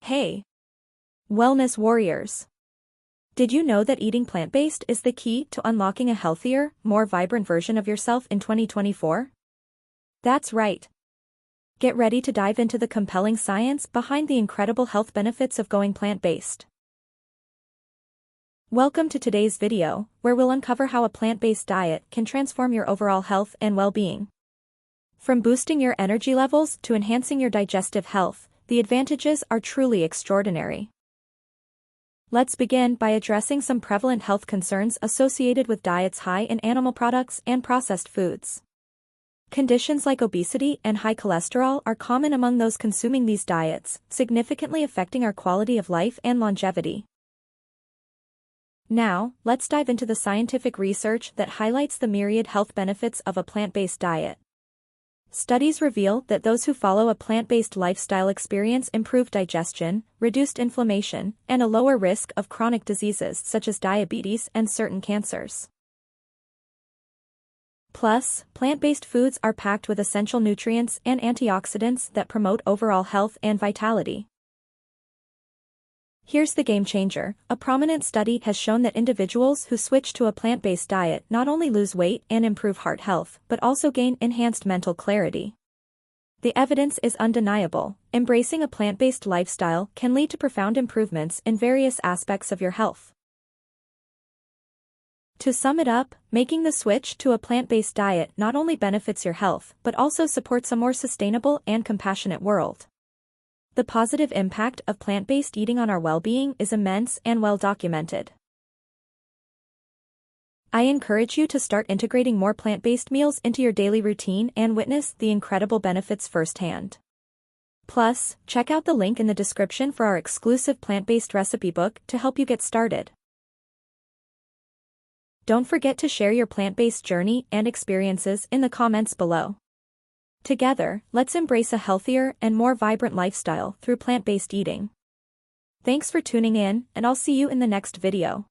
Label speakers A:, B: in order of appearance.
A: Hey, wellness warriors! Did you know that eating plant-based is the key to unlocking a healthier, more vibrant version of yourself in 2024? That's right. Get ready to dive into the compelling science behind the incredible health benefits of going plant-based. Welcome to today's video, where we'll uncover how a plant-based diet can transform your overall health and well-being. From boosting your energy levels to enhancing your digestive health, the advantages are truly extraordinary. Let's begin by addressing some prevalent health concerns associated with diets high in animal products and processed foods. Conditions like obesity and high cholesterol are common among those consuming these diets, significantly affecting our quality of life and longevity. Now, let's dive into the scientific research that highlights the myriad health benefits of a plant-based diet. Studies reveal that those who follow a plant-based lifestyle experience improved digestion, reduced inflammation, and a lower risk of chronic diseases such as diabetes and certain cancers. Plus, plant-based foods are packed with essential nutrients and antioxidants that promote overall health and vitality. Here's the game changer. A prominent study has shown that individuals who switch to a plant-based diet not only lose weight and improve heart health, but also gain enhanced mental clarity. The evidence is undeniable. Embracing a plant-based lifestyle can lead to profound improvements in various aspects of your health. To sum it up, making the switch to a plant-based diet not only benefits your health, but also supports a more sustainable and compassionate world. The positive impact of plant-based eating on our well-being is immense and well documented. I encourage you to start integrating more plant-based meals into your daily routine and witness the incredible benefits firsthand. Plus, check out the link in the description for our exclusive plant-based recipe book to help you get started. Don't forget to share your plant-based journey and experiences in the comments below. Together, let's embrace a healthier and more vibrant lifestyle through plant-based eating. Thanks for tuning in, and I'll see you in the next video.